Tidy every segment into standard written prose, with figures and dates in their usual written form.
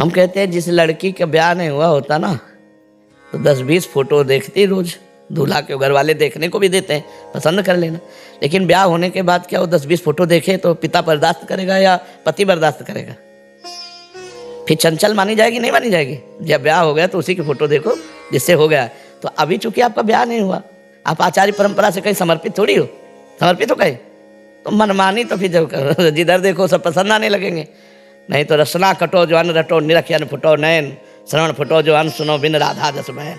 हम कहते हैं जिस लड़की का ब्याह नहीं हुआ होता ना तो 10-20 फोटो देखती रोज, दूल्हा के घर वाले देखने को भी देते हैं, पसंद कर लेना। लेकिन ब्याह होने के बाद क्या वो 10-20 फोटो देखे तो पिता बर्दाश्त करेगा या पति बर्दाश्त करेगा? फिर चंचल मानी जाएगी नहीं मानी जाएगी? जब ब्याह हो गया तो उसी की फोटो देखो जिससे हो गया। तो अभी चूंकि आपका ब्याह नहीं हुआ, आप आचार्य परंपरा से कहीं समर्पित थोड़ी हो, समर्पित हो कहीं तो मनमानी, तो फिर जब जिधर देखो सब पसंद आने लगेंगे। नहीं तो रसना कटो जो अन्न रटो, निरखियन फुटो नयन, श्रवण फुटो जो अन्न सुनो बिन राधा जस बहन।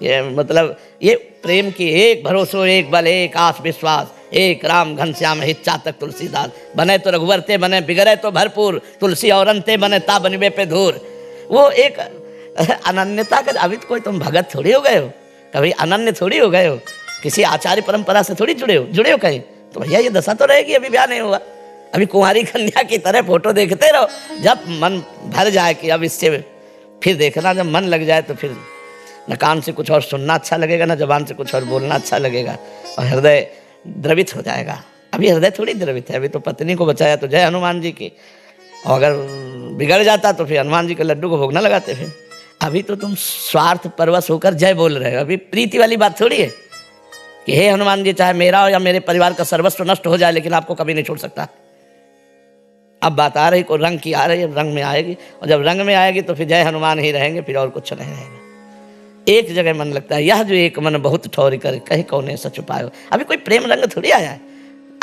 ये मतलब ये प्रेम की एक भरोसो, एक बल, एक आस विश्वास, एक राम घनश्याम हित चातक तुलसीदास। बने तो रघुवर ते बने, बिगड़े तो भरपूर, तुलसी और अंते बने ता बनवे पे धूर। वो एक अनन्यता का। अभी तो कोई तुम भगत थोड़ी हो गए हो, कभी अनन्य थोड़ी हो गए हो, किसी आचार्य परंपरा से थोड़ी जुड़े हो कहीं। तो भैया ये दशा तो रहेगी, अभी ब्याह नहीं हुआ, अभी कुंवारी कन्या की तरह फोटो देखते रहो। जब मन भर जाए कि अब इससे फिर देखना, जब मन लग जाए तो फिर न कान से कुछ और सुनना अच्छा लगेगा, न जबान से कुछ और बोलना अच्छा लगेगा, और हृदय द्रवित हो जाएगा। अभी हृदय थोड़ी द्रवित है, अभी तो पत्नी को बचाया तो जय हनुमान जी की, और अगर बिगड़ जाता तो फिर हनुमान जी के लड्डू को भोग न लगाते। फिर अभी तो तुम स्वार्थ परवश होकर जय बोल रहे हो, अभी प्रीति वाली बात थोड़ी है कि हे हनुमान जी चाहे मेरा या मेरे परिवार का सर्वस्व नष्ट हो जाए लेकिन आपको कभी नहीं छोड़ सकता। अब बात आ रही, को रंग की आ रही है, रंग में आएगी, और जब रंग में आएगी तो फिर जय हनुमान ही रहेंगे, फिर और कुछ नहीं रहेगा। एक जगह मन लगता है, यह जो एक मन बहुत ठौरी करे कहीं कौन ऐसा छुपाए। अभी कोई प्रेम रंग थोड़ी आया है,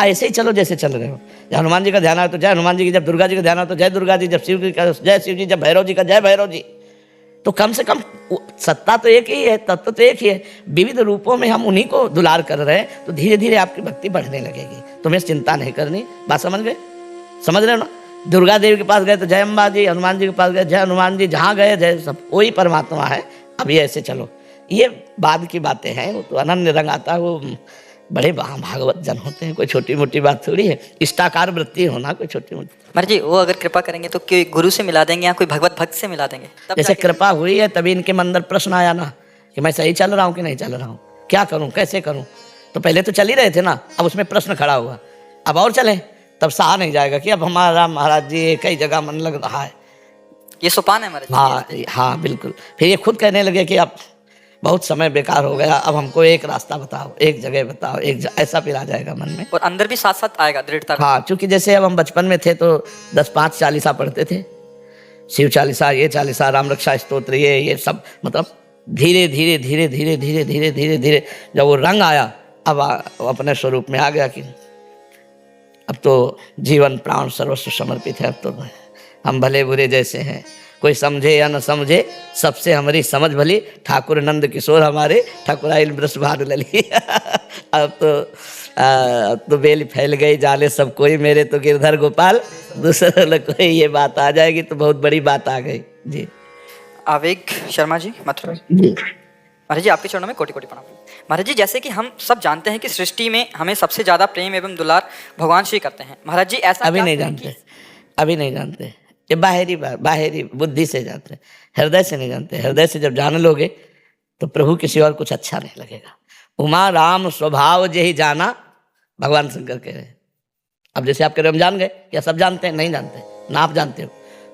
ऐसे ही चलो जैसे चल रहे हो। जब हनुमान जी का ध्यान आए तो जय हनुमान जी की, जब दुर्गा जी का ध्यान आए तो जय दुर्गा जी, जब शिव जी का जय शिव जी, जब भैरव जी का जय भैरव जी। तो कम से कम सत्ता तो एक ही है, तत्व तो एक ही है, विविध रूपों में हम उन्हीं को दुलार कर रहे हैं, तो धीरे धीरे आपकी भक्ति बढ़ने लगेगी। तुम्हें चिंता नहीं करनी। बात समझ गए? समझ रहे हो ना? दुर्गा देवी के पास गए तो जय अम्बा जी, हनुमान जी के पास गए जय हनुमान जी, जहाँ गए जय, सब वही परमात्मा है। अब ये ऐसे चलो, ये बाद की बातें हैं, वो तो अनन्य रंग आता है, वो बड़े भागवत जन होते हैं, कोई छोटी मोटी बात थोड़ी है। इष्टाकार वृत्ति होना कोई छोटी मोटी। महाराज जी वो अगर कृपा करेंगे तो कोई गुरु से मिला देंगे या कोई भगवत भक्त से मिला देंगे? जैसे कृपा हुई है तभी इनके मन अंदर प्रश्न आया ना कि मैं सही चल रहा हूँ कि नहीं चल रहा हूँ, क्या करूँ कैसे करूँ। तो पहले तो चल ही रहे थे ना, अब उसमें प्रश्न खड़ा हुआ, अब और चले तब सहा नहीं जाएगा कि अब हमारा महाराज जी कई जगह मन लग रहा है। ये सोपान है महाराज। हाँ हाँ बिल्कुल। फिर ये खुद कहने लगे कि अब बहुत समय बेकार हो गया, अब हमको एक रास्ता बताओ, एक जगह बताओ, ऐसा फिर आ जाएगा मन में, और अंदर भी साथ साथ आएगा दृढ़ता। हाँ चूंकि जैसे अब हम बचपन में थे तो 10-5 चालीसा पढ़ते थे, शिव चालीसा, ये चालीसा, राम रक्षा स्तोत्र, ये सब, मतलब धीरे धीरे धीरे धीरे धीरे धीरे धीरे धीरे जब वो रंग आया, अब अपने स्वरूप में आ गया कि अब तो जीवन प्राण सर्वस्व समर्पित है। अब तो हम भले बुरे जैसे हैं, कोई समझे या न समझे, सबसे हमारी समझ भली, ठाकुर नंद किशोर हमारे, ठाकुराइल ब्रस भार लली। अब तो बेल फैल गई, जाने सब कोई, मेरे तो गिरधर गोपाल दूसरा न कोई। ये बात आ जाएगी तो बहुत बड़ी बात आ गई जी। आवेग शर्मा जी मथुरा जी। महाराज जी आपके चरणों में कोटि कोटि प्रणाम। महाराज जी जैसे कि हम सब जानते हैं कि सृष्टि में हमें सबसे ज्यादा प्रेम एवं दुलार भगवान श्री करते हैं। महाराज जी ऐसा अभी नहीं जानते, अभी नहीं जानते, ये बाहरी बुद्धि से जानते हैं, हृदय से नहीं जानते। हृदय से जब जान लोगे तो प्रभु के सिवा और कुछ अच्छा नहीं लगेगा। उमा राम स्वभाव जे ही जाना, भगवान शंकर कह रहे हैं। अब जैसे आप कह रहे हम जान गए, क्या सब जानते हैं? नहीं जानते ना, आप जानते हो।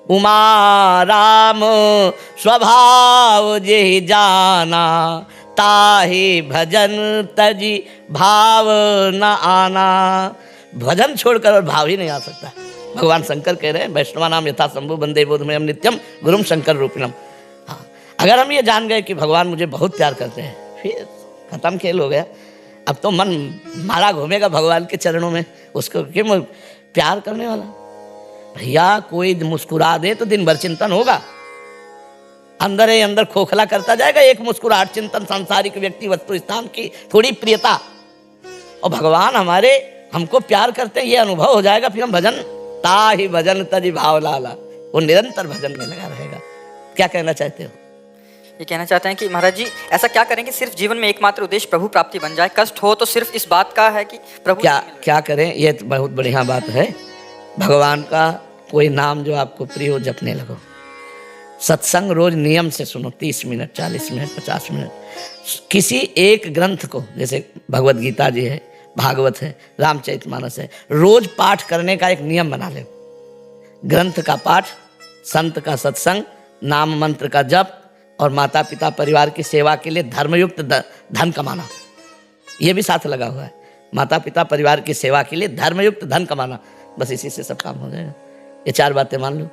उमा राम स्वभाव जे ही जाना, ताहि भजन तजी भाव न आना। भजन छोड़कर और भाव ही नहीं आ सकता। भगवान शंकर कह रहे हैं वैष्णवा नाम यथा शंभु बंदे बोधमयम नित्यम गुरुम शंकर रूपिणम। हाँ, अगर हम ये जान गए कि भगवान मुझे बहुत प्यार करते हैं, फिर खत्म खेल हो गया। अब तो मन मारा घूमेगा भगवान के चरणों में, उसको क्यों प्यार करने वाला। भैया कोई मुस्कुरा दे तो दिन भर चिंतन होगा, अंदर ही अंदर खोखला करता जाएगा। एक मुस्कुराहट चिंतन, सांसारिक व्यक्ति वस्तु स्थान की थोड़ी प्रियता, और भगवान हमारे हमको प्यार करते हैं ये अनुभव हो जाएगा। फिर हम भजन ताहि भजन तजी भाव लाला, वो निरंतर भजन में लगा रहेगा। क्या कहना चाहते हो? ये कहना चाहते हैं कि महाराज जी ऐसा क्या करें कि सिर्फ जीवन में एकमात्र उद्देश्य प्रभु प्राप्ति बन जाए। कष्ट हो तो सिर्फ इस बात का है कि प्रभु क्या करें। ये तो बहुत बढ़िया बात है। भगवान का कोई नाम जो आपको प्रिय हो जपने लगो। सत्संग रोज नियम से सुनो, 30 मिनट 40 मिनट 50 मिनट। किसी एक ग्रंथ को, जैसे भगवत गीता जी है, भागवत है, रामचरितमानस है, रोज पाठ करने का एक नियम बना ले। ग्रंथ का पाठ, संत का सत्संग नाम मंत्र का जप और माता पिता परिवार की सेवा के लिए धर्मयुक्त धन कमाना, ये भी साथ लगा हुआ है। माता पिता परिवार की सेवा के लिए धर्मयुक्त धन कमाना, बस इसी से सब काम हो जाएगा। ये 4 बातें मान लो,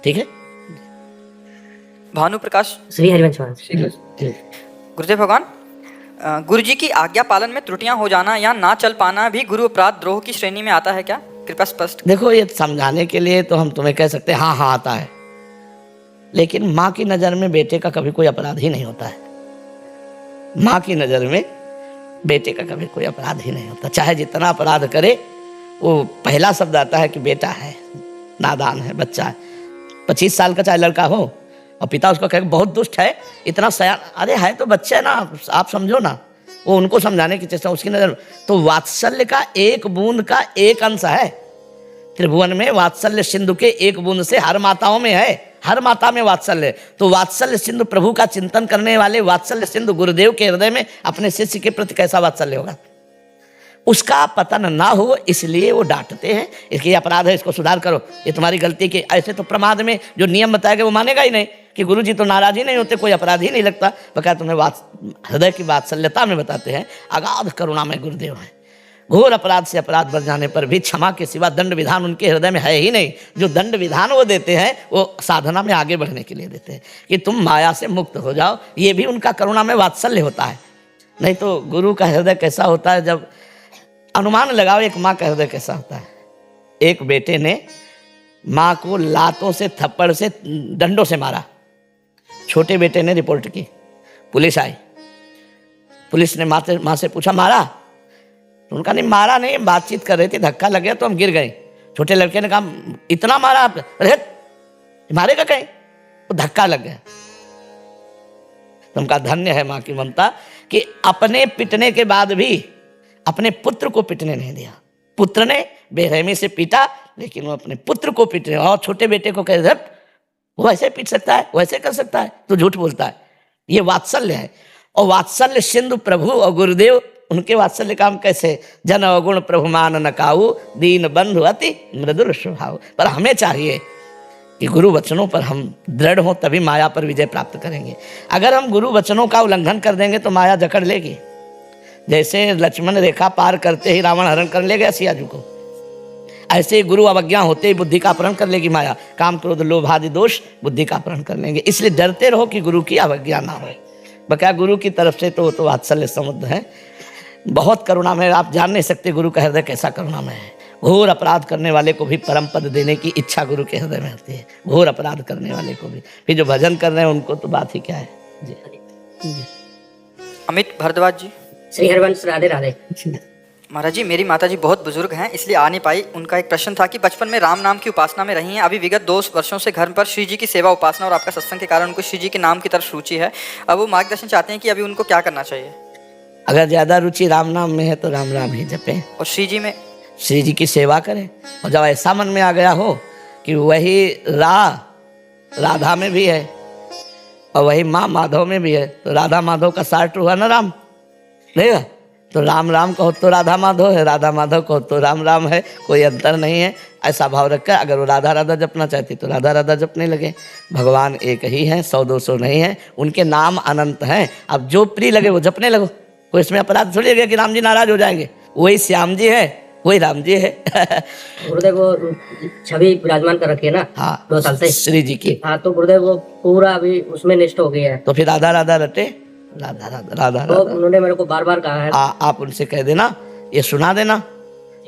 ठीक है। भानु प्रकाश श्री हरिवंश महाराज। गुरुदेव भगवान, गुरु जी की आज्ञा पालन में त्रुटियां हो जाना या ना चल पाना भी गुरु अपराध द्रोह की श्रेणी में आता है क्या? कृपया स्पष्ट। देखो, ये समझाने के लिए तो हम तुम्हें कह सकते हैं हाँ हाँ आता है, लेकिन माँ की नज़र में बेटे का कभी कोई अपराध ही नहीं होता है। माँ की नज़र में बेटे का कभी कोई अपराध ही नहीं होता, चाहे जितना अपराध करे। वो पहला शब्द आता है कि बेटा है, नादान है, बच्चा है। 25 साल का चाहे लड़का हो और पिता उसको कहे बहुत दुष्ट है, इतना सयान, अरे है तो बच्चा है ना, आप समझो ना। वो उनको समझाने की चेष्टा, उसकी नज़र तो वात्सल्य का एक बूंद का एक अंश है। त्रिभुवन में वात्सल्य सिंधु के एक बूंद से हर माताओं में है, हर माता में वात्सल्य। तो वात्सल्य सिंधु प्रभु का चिंतन करने वाले वात्सल्य सिंधु गुरुदेव के हृदय में अपने शिष्य के प्रति कैसा वात्सल्य होगा? उसका पतन ना हो इसलिए वो डांटते हैं, इसके अपराध है, इसको सुधार करो, ये तुम्हारी गलती की। ऐसे तो प्रमाद में जो नियम बताया गया वो मानेगा ही नहीं कि गुरु जी तो नाराज ही नहीं होते, कोई अपराध ही नहीं लगता। बकाया तुम्हें हृदय की वात्सल्यता में बताते हैं, अगाध करुणा में गुरुदेव है। घोर अपराध से अपराध बढ़ जाने पर भी क्षमा के सिवा दंड विधान उनके हृदय में है ही नहीं। जो दंड विधान वो देते हैं वो साधना में आगे बढ़ने के लिए देते हैं कि तुम माया से मुक्त हो जाओ। ये भी उनका करुणा में वात्सल्य होता है। नहीं तो गुरु का हृदय कैसा होता है, जब अनुमान लगाओ एक माँ का हृदय कैसा होता है। एक बेटे ने माँ को लातों से, थप्पड़ से, डंडों से मारा। छोटे बेटे ने रिपोर्ट की, पुलिस आई, पुलिस ने माँ से पूछा मारा? तो उनका नहीं, मारा नहीं, बातचीत कर रहे थे, धक्का लग गया तो हम गिर गए। छोटे लड़के ने कहा इतना मारा आप? अरे मारेगा कहीं, वो धक्का लग गया। तुमका धन्य है माँ की ममता कि अपने पिटने के बाद भी अपने पुत्र को पिटने नहीं दिया। पुत्र ने बेरहमी से पीटा, लेकिन वो अपने पुत्र को पिटने, और छोटे बेटे को कह, वो ऐसे पीट सकता है, वो ऐसे कर सकता है, तो झूठ बोलता है। ये वात्सल्य है। और वात्सल्य सिंधु प्रभु और गुरुदेव, उनके वात्सल्य काम कैसे? जन अवगुण प्रभु मान न काऊ, दीन बंधु अति मृदुल स्वभाव। पर हमें चाहिए कि गुरु वचनों पर हम दृढ़ हों, तभी माया पर विजय प्राप्त करेंगे। अगर हम गुरु वचनों का उल्लंघन कर देंगे तो माया जकड़ लेगी। जैसे लक्ष्मण रेखा पार करते ही रावण हरण कर ले गया सियाजू को, ऐसे ही गुरु अवज्ञा होते ही बुद्धि का अपहरण कर लेगी माया। काम क्रोध लोभ आदि दोष बुद्धि का अपहरण कर लेंगे। इसलिए डरते रहो कि गुरु की अवज्ञा ना हो। बकाया गुरु की तरफ से तो वात्सल्य समुद्र है, बहुत करुणा में। आप जान नहीं सकते गुरु का हृदय कैसा करुणा में है। घोर अपराध करने वाले को भी परम पद देने की इच्छा गुरु के हृदय में होती है। घोर अपराध करने वाले को भी, फिर जो भजन कर रहे हैं उनको तो बात ही क्या है। जी जी। अमित भारद्वाज जी। श्री हरिवंश। राधे राधे। महाराज जी, मेरी माता जी बहुत बुजुर्ग हैं, इसलिए आ नहीं पाई। उनका एक प्रश्न था कि बचपन में राम नाम की उपासना में रही हैं, अभी विगत 2 वर्षों से घर पर श्री जी की सेवा उपासना और आपका सत्संग के कारण उनको श्री जी के नाम की तरफ रुचि है। अब वो मार्गदर्शन चाहते हैं कि अभी उनको क्या करना चाहिए। अगर ज़्यादा रुचि राम नाम में है तो राम राम ही जपें, और श्री जी में श्री जी की सेवा करें। और जब ऐसा मन में आ गया हो कि वही राधा में भी है और वही माँ माधव में भी है, तो राधा माधव का सार्ट हुआ ना राम, नहीं? तो राम राम कहो तो राधा माधव है, राधा माधव कहो तो राम राम है, कोई अंतर नहीं है। ऐसा भाव रखकर अगर वो राधा राधा जपना चाहती तो राधा राधा जपने लगे। भगवान एक ही हैं, 100-200 नहीं है, उनके नाम अनंत हैं। अब जो प्रिय लगे वो जपने लगो। कोई इसमें अपराध थोड़ी है कि राम जी नाराज हो जाएंगे। वही श्याम जी है, वही राम जी है। गुरुदेव वो छवि विराजमान कर रखी है ना, हाँ, 2 साल से श्री जी की। हाँ, तो गुरुदेव वो पूरा अभी उसमें निष्ठ हो गया है। तो फिर राधा राधा रटे, राधा राधा राधा तो राधा। उन्होंने मेरे को बार बार कहा है। आप उनसे कह देना, ये सुना देना,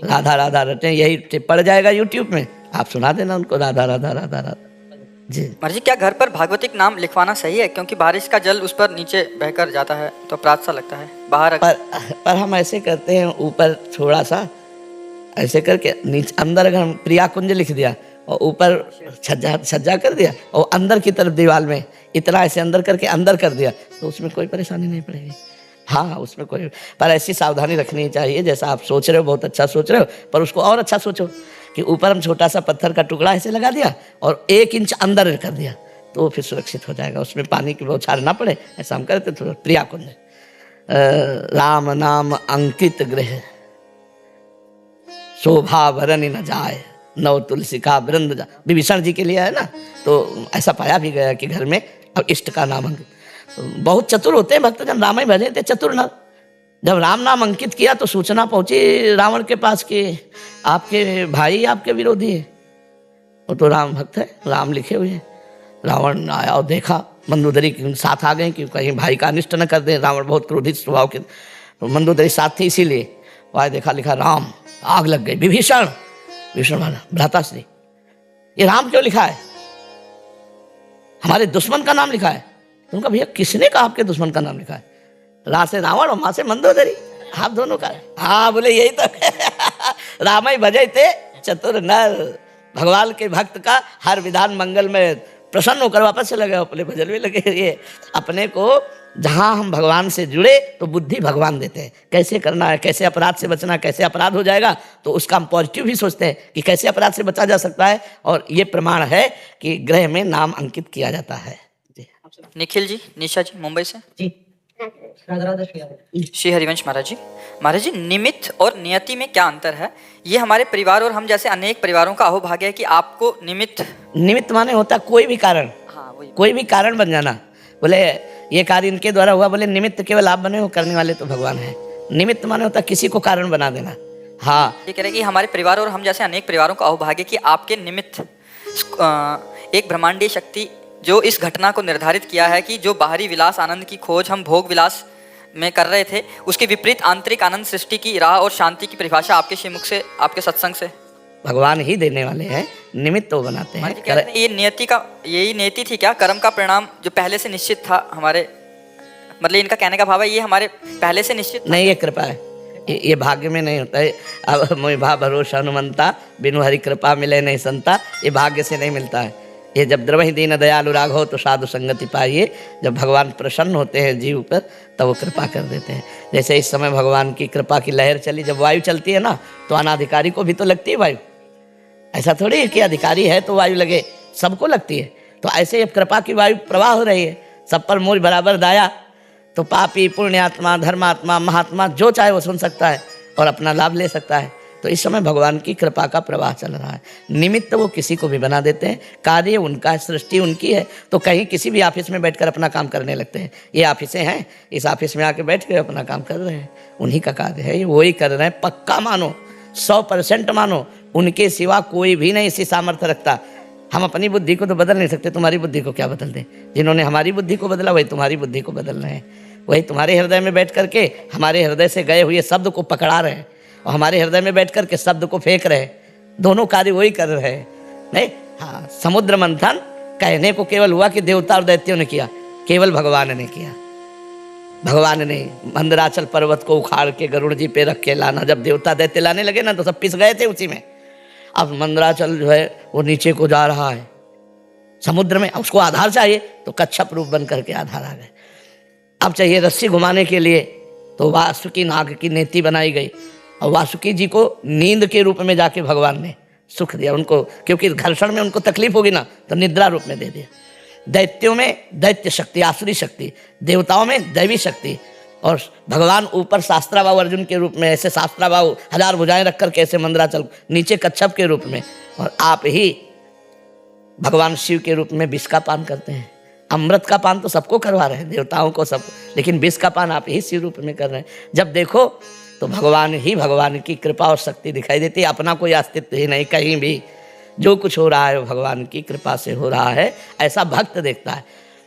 राधा राधा रटे, यही टिप पड़ जाएगा यूट्यूब में, आप सुना देना उनको राधा राधा राधा राधा। जी महाराज जी, क्या घर पर भागवतिक नाम लिखवाना सही है? क्योंकि बारिश का जल उस पर नीचे बहकर जाता है तो अपराध सा लगता है। बाहर पर हम ऐसे करते हैं, ऊपर थोड़ा सा ऐसे करके नीचे अंदर अगर हम प्रिया कुंज लिख दिया और ऊपर छज्जा कर दिया और अंदर की तरफ दीवार में इतना ऐसे अंदर करके अंदर कर दिया तो उसमें कोई परेशानी नहीं पड़ेगी। हाँ, उसमें कोई, पर ऐसी सावधानी रखनी चाहिए। जैसा आप सोच रहे हो बहुत अच्छा सोच रहे हो, पर उसको और अच्छा सोचो कि ऊपर हम छोटा सा पत्थर का टुकड़ा ऐसे लगा दिया और 1 इंच अंदर कर दिया तो फिर सुरक्षित हो जाएगा, उसमें पानी की बौछार ना पड़े। ऐसा हम करते थोड़ा। प्रिया कुंज राम नाम अंकित गृह, शोभा भरनी न जाए, नव तुलसी का वृंद विभीषण जी के लिए है ना, तो ऐसा पाया भी गया कि घर में अब इष्ट का नाम अंकित। तो बहुत चतुर होते हैं भक्तजन, राम ही भजे थे चतुर नर। जब राम नाम अंकित किया तो सूचना पहुंची रावण के पास कि आपके भाई आपके विरोधी है। वो तो राम भक्त है, राम लिखे हुए हैं। रावण आया और देखा, मंदोदरी के साथ आ गए कि कहीं भाई का अनिष्ट न कर दें। रावण बहुत क्रोधित स्वभाव के, तो मंदोदरी साथ थे इसीलिए। वहाँ देखा लिखा राम, आग लग गई। विभीषण, विभीषण माना भ्राताश्री, ये राम क्यों लिखा है, हमारे दुश्मन का नाम लिखा है। तो उनका भैया किसने कहा आपके दुश्मन का नाम लिखा है? रा से रावण और माँ से मंदोदरी, आप दोनों का। हाँ बोले यही तो राम ही भजे थे चतुर नर। भगवान के भक्त का हर विधान मंगल में प्रसन्न होकर वापस से लगे, अपने भजन में लगे। ये अपने को जहाँ हम भगवान से जुड़े तो बुद्धि भगवान देते हैं, कैसे करना है, कैसे अपराध से बचना, कैसे अपराध हो जाएगा तो उसका हम पॉजिटिव भी सोचते हैं कि कैसे अपराध से बचा जा सकता है। और ये प्रमाण है कि ग्रह में नाम अंकित किया जाता है। निखिल जी, निशा जी मुंबई से। जी राधा राधा श्री राधे। श्री हरिवंश महाराज जी। महाराज जी, निमित्त और नियति में क्या अंतर है? ये हमारे परिवार और हम जैसे अनेक परिवारों का अहोभाग्य है कि आपको निमित्त माने होता कोई भी कारण, हाँ वही, कोई भी कारण बन जाना। बोले ये कार्य इनके द्वारा हुआ, बोले निमित्त केवल आप बने हो, करने वाले तो भगवान है। निमित्त माने होता किसी को कारण बना देना। हाँ, ये कह रहे कि हमारे परिवार और हम जैसे अनेक परिवारों का अहोभाग्य कि आपके निमित्त एक ब्रह्मांडीय शक्ति जो इस घटना को निर्धारित किया है कि जो बाहरी विलास आनंद की खोज हम भोग विलास में कर रहे थे, उसके विपरीत आंतरिक आनंद सृष्टि की राह और शांति की परिभाषा आपके श्रीमुख से, आपके सत्संग से भगवान ही देने वाले हैं, निमित्त तो बनाते हैं। ये नियति का, यही नियति थी क्या, कर्म का परिणाम जो पहले से निश्चित था हमारे, मतलब इनका कहने का भाव है ये हमारे पहले से निश्चित नहीं, ये कृपा है, ये भाग्य में नहीं होता है। अब मोहि भा भरोसा हनुमंता, बिनु हरि कृपा मिले नहीं संता, ये भाग्य से नहीं मिलता है। ये जब द्रवहि दीन दयालु राघव तो साधु संगति पाइए, जब भगवान प्रसन्न होते हैं जीव पर तब वो कृपा कर देते हैं। जैसे इस समय भगवान की कृपा की लहर चली, जब वायु चलती है ना तो अनाधिकारी को भी तो लगती है वायु। ऐसा थोड़ी है कि अधिकारी है तो वायु लगे, सबको लगती है। तो ऐसे अब कृपा की वायु प्रवाह हो रही है, सब पर मोर बराबर दाया। तो पापी, पुण्यात्मा, धर्मात्मा, महात्मा जो चाहे वो सुन सकता है और अपना लाभ ले सकता है। तो इस समय भगवान की कृपा का प्रवाह चल रहा है। निमित्त वो किसी को भी बना देते हैं, कार्य उनका है, सृष्टि उनकी है। तो कहीं किसी भी ऑफिस में बैठकर अपना काम करने लगते हैं। ये ऑफिसें हैं, इस ऑफिस में आके बैठ के अपना काम कर रहे हैं, उन्हीं का कार्य है, ये वही कर रहे हैं। पक्का मानो, 100% मानो, उनके सिवा कोई भी नहीं इसी सामर्थ्य रखता। हम अपनी बुद्धि को तो बदल नहीं सकते, तुम्हारी बुद्धि को क्या बदल दें? जिन्होंने हमारी बुद्धि को बदला वही तुम्हारी बुद्धि को बदल रहे हैं। वही तुम्हारे हृदय में बैठ करके हमारे हृदय से गए हुए शब्द को पकड़ा रहे हैं और हमारे हृदय में बैठ करके शब्द को फेंक रहे हैं। दोनों कार्य वही कर रहे हैं। नहीं, हाँ, समुद्र मंथन कहने को केवल हुआ कि देवता और दैत्यों ने किया, केवल भगवान ने किया। भगवान ने मंदराचल पर्वत को उखाड़ के गरुड़ जी पे रख के लाना। जब देवता दैत्य लाने लगे ना तो सब पिस गए थे उसी में। अब मंदराचल जो है वो नीचे को जा रहा है समुद्र में, उसको आधार चाहिए तो कच्छप रूप बन करके आधार आ गए। अब चाहिए रस्सी घुमाने के लिए तो वासुकी नाग की नेति बनाई गई और वासुकी जी को नींद के रूप में जाके भगवान ने सुख दिया उनको, क्योंकि घर्षण में उनको तकलीफ होगी ना तो निद्रा रूप में दे दिया। दैत्यों में दैत्य शक्ति, आसुरी शक्ति, देवताओं में दैवी शक्ति, और भगवान ऊपर शास्त्राबाहु अर्जुन के रूप में, ऐसे शास्त्राबाहु 1000 भुजाएं रखकर कैसे मंदराचल, नीचे कच्छप के रूप में, और आप ही भगवान शिव के रूप में विष का पान करते हैं। अमृत का पान तो सबको करवा रहे हैं, देवताओं को सब, लेकिन विष का पान आप ही शिव रूप में कर रहे हैं। जब देखो तो भगवान ही भगवान की कृपा और शक्ति दिखाई देती है। अपना कोई अस्तित्व ही नहीं कहीं भी। जो कुछ हो रहा है वो भगवान की कृपा से हो रहा है, ऐसा भक्त देखता है।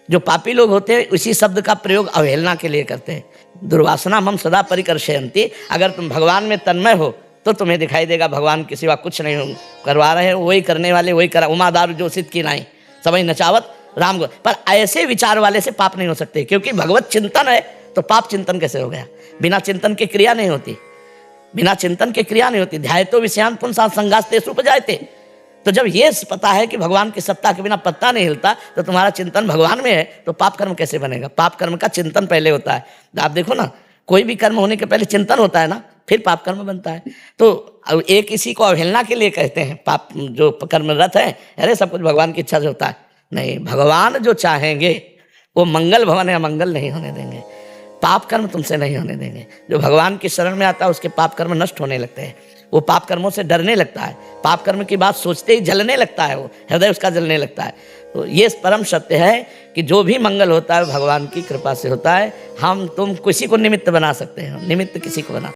जो पापी लोग होते हैं उसी शब्द का प्रयोग अवहेलना के लिए करते हैं। दुर्वासना हम सदा परिकर्षयन्ति। अगर तुम भगवान में तन्मय हो तो तुम्हें दिखाई देगा भगवान के सिवा कुछ नहीं करवा रहे हैं, वही करने वाले वही करा। उमादार जो सिद्ध की नाई सबई नचावत राम को। पर ऐसे विचार वाले से पाप नहीं हो सकते, क्योंकि भगवत चिंतन है तो पाप चिंतन कैसे हो गया? बिना चिंतन के क्रिया नहीं होती, बिना चिंतन के क्रिया नहीं होती। ध्यायतो विषयान पुंसा संगास्तेषु उपजायते। तो जब ये पता है कि भगवान की सत्ता के बिना पत्ता नहीं हिलता, तो तुम्हारा चिंतन भगवान में है तो पाप कर्म कैसे बनेगा? पाप कर्म का चिंतन पहले होता है। आप देखो ना, कोई भी कर्म होने के पहले चिंतन होता है ना, फिर पाप कर्म बनता है। तो एक इसी को अवहेलना के लिए कहते हैं पाप जो कर्मरत है, अरे सब कुछ भगवान की इच्छा से होता है। नहीं, भगवान जो चाहेंगे वो मंगल भवन या मंगल नहीं होने देंगे, पाप कर्म तुमसे नहीं होने देंगे। जो भगवान की शरण में आता है उसके पाप कर्म नष्ट होने लगते हैं। वो पाप कर्मों से डरने लगता है, पाप कर्म की बात सोचते ही जलने लगता है, वो हृदय उसका जलने लगता है। तो ये परम सत्य है कि जो भी मंगल होता है भगवान की कृपा से होता है। हम तुम किसी को निमित्त बना सकते हैं, निमित्त किसी को बना